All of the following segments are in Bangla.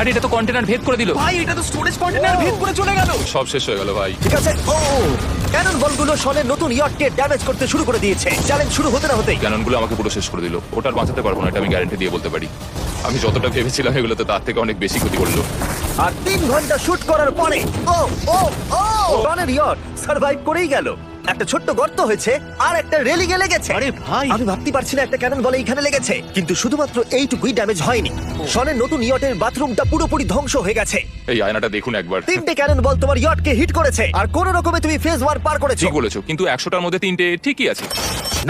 আরে এটা তো কন্টেনার ভেদ করে দিল। ভাই এটা তো স্টোরেজ কন্টেনার ভেদ করে চলে গেল। সব শেষ হয়ে গেল ভাই। ঠিক আছে। ও ক্যানন বলগুলো শনের নতুন ইয়টকে ড্যামেজ করতে শুরু করে দিয়েছে। চ্যালেঞ্জ শুরু হতে না হতেই ক্যাননগুলো আমাকে পুরো শেষ করে দিল। ওটার বাঁচাতে পারবো না, এটা আমি গ্যারান্টি দিয়ে বলতে পারি। আমি যতটা ভেবেছিলাম এগুলোতে তার থেকে অনেক বেশি ক্ষতি করলো। আর 3 ঘন্টা শুট করার পরে ও ও ও শনের ইয়ট সার্ভাইভ করেই গেল। একটা ছোট্ট গর্ত হয়েছে আর একটা রেলিং এ লেগেছে। আরে ভাই। আমি ভাবতে পারছি না একটা ক্যানন বলে এখানে লেগেছে, কিন্তু শুধুমাত্র এইটুকুই ড্যামেজ হয়নি। শনের নতুন ইয়টের বাথরুমটা পুরোপুরি ধ্বংস হয়ে গেছে। এই আয়নাটা দেখুন একবার। 3টে ক্যানন বল তোমার ইয়টকে হিট করেছে আর কোন রকমে তুমি ফেজ 1 পার করেছো। ঠিক বলেছো, কিন্তু 100টার মধ্যে 3টে ঠিকই আছে।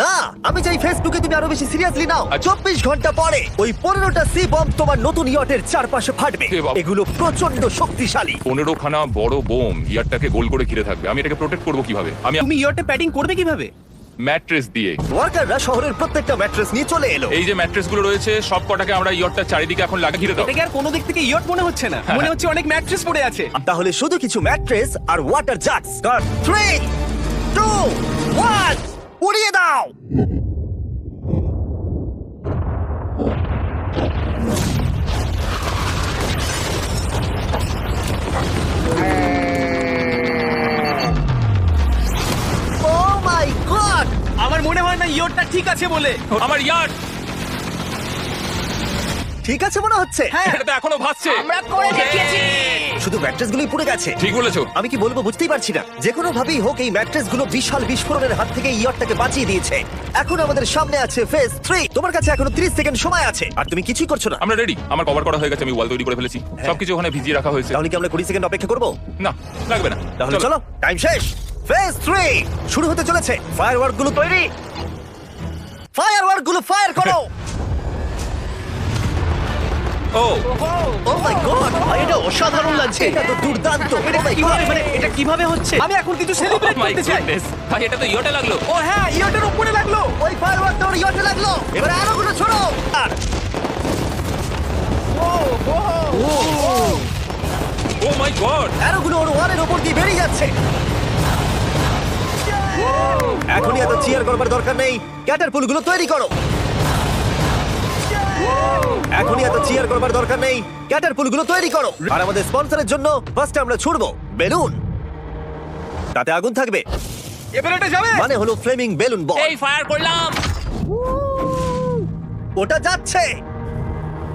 না, আমি চাই ফেসবুকে তুমি আরো বেশি সিরিয়াসলি নাও। আচ্ছা। 24 ঘন্টা পরে ওই 15টা সি বম্ব তোমার নতুন ইয়টের চারপাশে ফাটবে। এ বাবা। এগুলো প্রচন্ড শক্তিশালী। 15খানা বড় বোম ইয়ারটাকে গোল করে ঘিরে থাকবে। আমি এটাকে প্রোটেক্ট করবো কিভাবে? আমি তুমি ইয়রটা প্যাডিং করবে কিভাবে? ম্যাট্রেস দিয়ে। ওয়ার্কাররা শহরের প্রত্যেকটা ম্যাট্রেস নিয়ে চলে এলো। এই যে ম্যাট্রেস গুলো রয়েছে সব কটাকে আমরা ইয়ারটার চারিদিকে এখন লাগিয়ে ঘিরে দাও। এটাকে আর কোনো দিক থেকে ইয়ট মনে হচ্ছে না, মনে হচ্ছে অনেক ম্যাট্রেস পড়ে আছে। তাহলে শুধু কিছু ম্যাট্রেস আর ওয়াটার জাগস। 3 2 1 উড়িয়ে দাও। ও মাই গড! আমার মনে হয় না ইয়রটা ঠিক আছে বলে। আমার ইয়ার ঠিক আছে মনে হচ্ছে। হ্যাঁ এটা তো এখনো ভাসছে। আমরা করে দেখিয়েছি। শুধু ম্যাট্রেসগুলোই পুড়ে গেছে। ঠিক বলেছো। আমি কি বলবো বুঝতেই পারছি না। যে কোনো ভাবেই হোক এই ম্যাট্রেসগুলো বিশাল বিস্ফোরণের হাত থেকে ইয়টটাকে বাঁচিয়ে দিয়েছে। এখন আমাদের সামনে আছে ফেজ 3। তোমার কাছে এখনো 30 সেকেন্ড সময় আছে আর তুমি কিছুই করছো না। আমরা রেডি। আমার কভার করা হয়ে গেছে, আমি ওয়াল তৈরি করে ফেলেছি। সবকিছু ওখানে ভিজিয়ে রাখা হয়েছে। তাহলে কি আমরা 20 সেকেন্ড অপেক্ষা করব? না, লাগবে না। তাহলে চলো, টাইম শেষ। ফেজ 3 শুরু হতে চলেছে। ফায়ারওয়ার্ক গুলো তৈরি। ফায়ারওয়ার্ক গুলো ফায়ার করো। ও ও মাই গড, ভাই এটা অসাধারণ লাগছে। এটা তো দুর্দান্ত। Oh my God! এটা কিভাবে হচ্ছে? আমি এখন কিছু সেলিব্রেট মাই করতে চাই। গুডনেস, ভাই এটা তো ইয়োটা লাগলো। ও হ্যাঁ, ইয়টের উপরে লাগলো। ওই ফায়ারওয়ার্ক তোর ইয়টে লাগলো। এবার আরো গুলো ছোড়ো। আর ও মাই গড, অ্যারোগুলো ওর ওয়ালের উপর দিয়ে বেরিয়ে যাচ্ছে। এখনই এত চিয়ার করবার দরকার নেই। ক্যাটারপুলগুলো তৈরি করো। এখনই এত চিয়ার করবার দরকার নেই। ক্যাটারপুলগুলো তৈরি করো। আর আমাদের স্পন্সরের জন্য ফার্স্টে আমরা ছুড়বো বেলুন। তাতে আগুন থাকবে, এবার এটা যাবে। মানে হলো ফ্লেমিং বেলুন বল। এই ফায়ার করলাম। ওটা যাচ্ছে,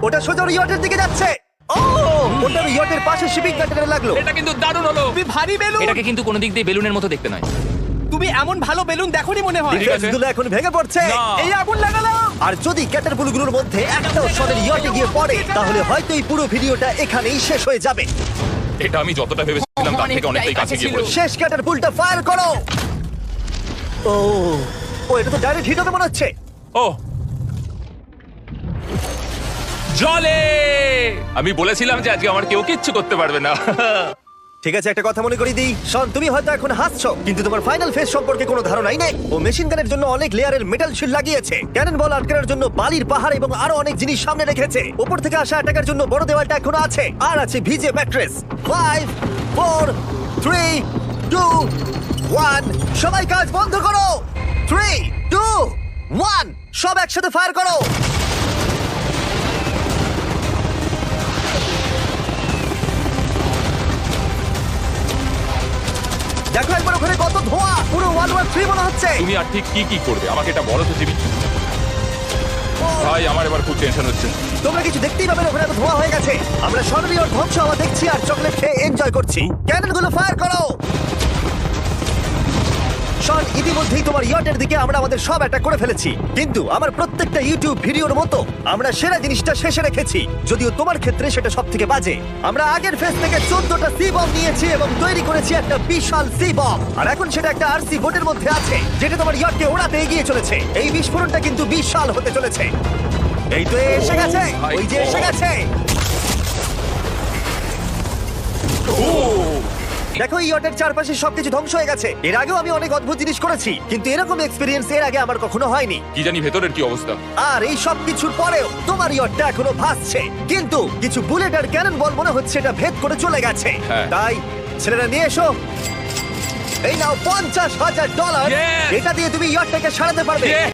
ওটা সোজা ওর ইয়টের দিকে যাচ্ছে। ও ওটা ওর ইয়টের পাশে শিপিং কন্টেনারে লাগলো। এটা কিন্তু দারুণ হলো। তুমি ভারী বেলুন। এটাকে কিন্তু কোনো দিক দিয়ে বেলুনের মতো দেখতে নয়। তুমি এমন ভালো বেলুন দেখোনি মনে হয়। ঠিক আছে। ডিফেন্সগুলো এখন ভেঙে পড়ছে। না। এই আগুন লাগালাম। আর যদি ক্যাটারপুলগুলোর মধ্যে একটাও শনের ইয়টে গিয়ে পড়ে তাহলে হয়তো এই পুরো ভিডিওটা এখানেই শেষ হয়ে যাবে। এটা আমি যতটা ভেবেছিলাম তার থেকে অনেকটাই কাছে গিয়ে পড়েছে। শেষ ক্যাটারপুলটা ফায়ার করো। ও ও এটা তো ডাইরেক্ট হিট হবে মনে হচ্ছে। ও জলে, আমি বলেছিলাম যে আজকে আমার কেউ কিচ্ছু করতে পারবে না। ঠিক আছে, একটা কথা মনে করিয়ে দিই, শন তুমি হয়তো এখন হাসছো কিন্তু তোমার ফাইনাল ফেজ সম্পর্কে কোনো ধারণাই নেই। ও মেশিন গানের জন্য অনেক লেয়ারের মেটাল শিল্ড লাগিয়েছে, ক্যানন বল আটকানোর জন্য বালির পাহাড় এবং আরো অনেক জিনিস সামনে রেখেছে। উপর থেকে আসা অ্যাটাকের জন্য বড় দেওয়ালটা এখনো আছে, আর আছে ভিজে ম্যাট্রেস। 5 4 3 2 1 সবাই কাজ বন্ধ করো। 3 2 1 সব একসাথে ফায়ার করো। দেখো একবার ওখানে কত ধোঁয়া, পুরো 1-1-3 মনে হচ্ছে। তুমি আর ঠিক কি কি করবে আমাকে এটা বলো তো জিমি। ভাই আমার এবার খুব টেনশন হচ্ছে। তোমরা কিছু দেখতেই পাবে না, ওখানে এত ধোঁয়া হয়ে গেছে। আমরা সরাসরি ওর ধ্বংস হওয়া দেখছি আর চকলেট খেয়ে এনজয় করছি। ক্যাননগুলো ফায়ার করো। শন, ইতিমধ্যেই তোমার ইয়টের দিকে আমরা আমাদের সব অ্যাটাক করে ফেলেছি, কিন্তু আমার প্রত্যেকটা ইউটিউব ভিডিওর মতো আমরা সেরা জিনিসটা শেষে রেখেছি, যদিও তোমার ক্ষেত্রে সেটা সব থেকে বাজে। আমরা আগের ফেজ থেকে 14টা সি বম নিয়েছি এবং তৈরি করেছি একটা বিশাল সি বম, আর এখন সেটা একটা আরসি বোটের মধ্যে আছে যেটা তোমার ইয়টকে ওড়াতে এগিয়ে চলেছে। এই বিস্ফোরণটা কিন্তু বিশাল হতে চলেছে। এই তো এসে গেছে, ওই যে এসে গেছে। দেখো ইয়টের চারপাশে সবকিছু ধ্বংস হয়ে গেছে। এর আগেও আমি অনেক অদ্ভুত জিনিস করেছি, কিন্তু এরকম এক্সপেরিয়েন্স এর আগে আমার কখনো হয়নি। কি জানি ভেতরের কি অবস্থা। আর এই সব কিছুর পরেও তোমার ইয়টটা এখনো ভাসছে, কিন্তু কিছু বুলেট আর ক্যানন বল মনে হচ্ছে এটা ভেদ করে চলে গেছে। হ্যাঁ। তাই ছেলেরা নিয়ে এসো। এই নাও $50,000। Yes! এটা দিয়ে তুমি ইয়টটাকে সারাতে পারবে। Yes!